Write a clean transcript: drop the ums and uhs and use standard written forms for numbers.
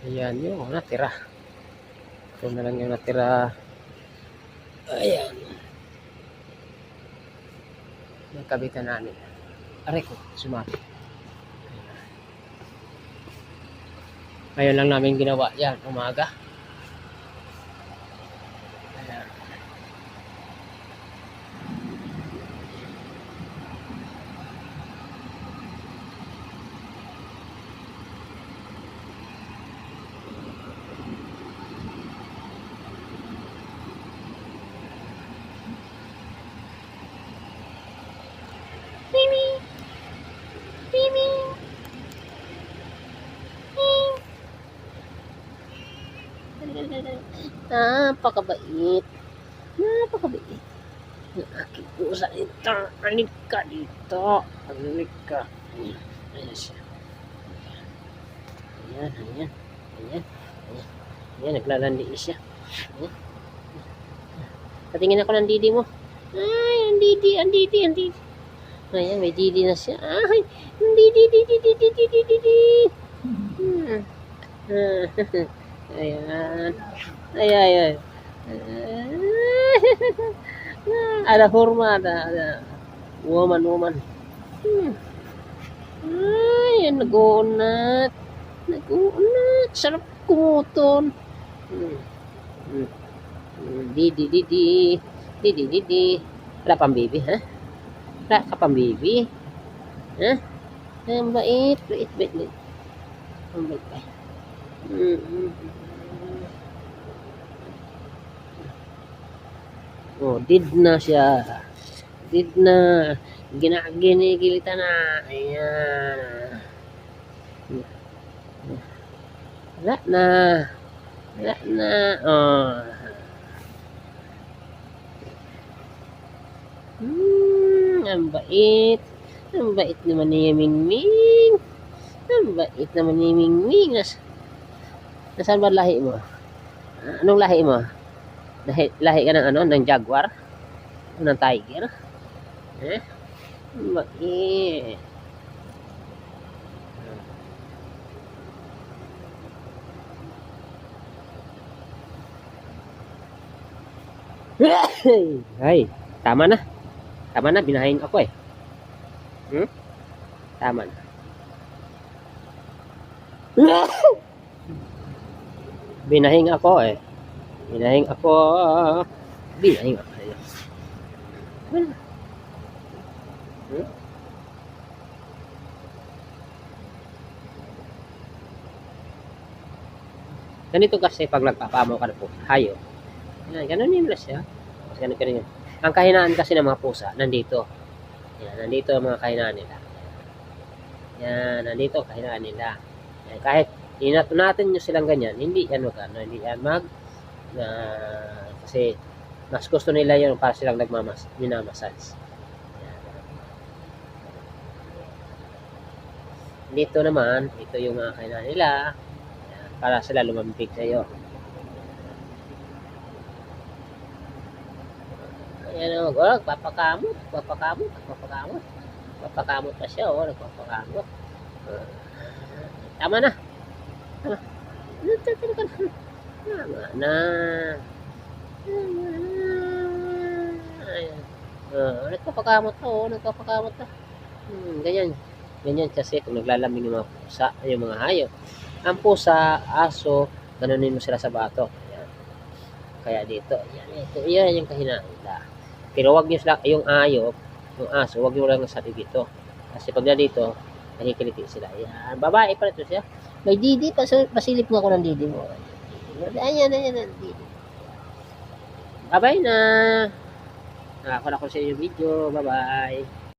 Ayan yung natira. Ito na lang yung natira. Ayan. Nagkabitan namin. Aray ko, sumati. Ngayon lang namin ginawa yan, umaga. Ayan. Mimi! Mimi! Napakabait. Napakabait. Ang aking pusa ito. Anik ka dito. Anik ka. Ayan siya. Ayan, ayan. Ayan. Ayan. Ayan, naglalandi siya. Ayan. Patingin ako ng didi mo. Ay, ang didi, ang didi, ang didi. Ayan, may didi na siya. Ay, ang didi, didi, didi, didi, didi. Ayan. Ay, ay, ay. Ada formada. Woman, woman. Ay, nag-uunat. Nag-uunat. Sarap kumuton. Didi, didi. Didi, didi. Wala pang baby, ha? Wala ka pang baby? Ha? Ang bait. Bait, bait, bait. Ang bait, bait. Oh, did na siya. Did na. Ginigilitan na. Ayan. Wala na. Wala na. Oh. Ang bait. Ang bait naman ni Mingming. Ang bait naman ni Mingming. Nasaan ba lahi mo? Anong lahi mo? Lahi ka ng ano? Ng jaguar? O ng tiger? Eh? Ang bait. Ay, tama na. Tama na, binahin ako eh. Tama na. Binahing ako eh. Binahing ako. Binahing ako. Ganito kasi pag nagpapamo ka na po, hayo. Ganun yun lang siya. Ganun yun. Ang kahinaan kasi ng mga pusa, nandito. Yan, nandito ang mga kahinaan nila. Yan, nandito ang kahinaan nila. Yan, kahit inato natin nyo silang ganyan, hindi yan hindi yan kasi mas gusto nila yun para silang minamassage. Dito naman, ito yung mga kahinaan nila. Yan, para sila lumambig sa iyo. Ayan o, papakamot pa siya o, nagpapakamot. Tama na. Tama na. Ayan. Nagpapakamot na. Ganyan kasi kung naglalambing yung mga pusa, yung mga hayop. Ang pusa, aso, ganunin mo sila sa bato. Ayan. Kaya dito, yan yung kahinaan nila. Pero wag niyo sila, yung hayop, yung aso, wag niyo lang sa dito. Kasi pag na dito, nakikiliti sila. Ayan, babae pa ito siya. May didi, pasilip nga ako ng didi mo. Ayan, didi. Bye-bye na. Nakakala ko sa iyo video. Bye-bye.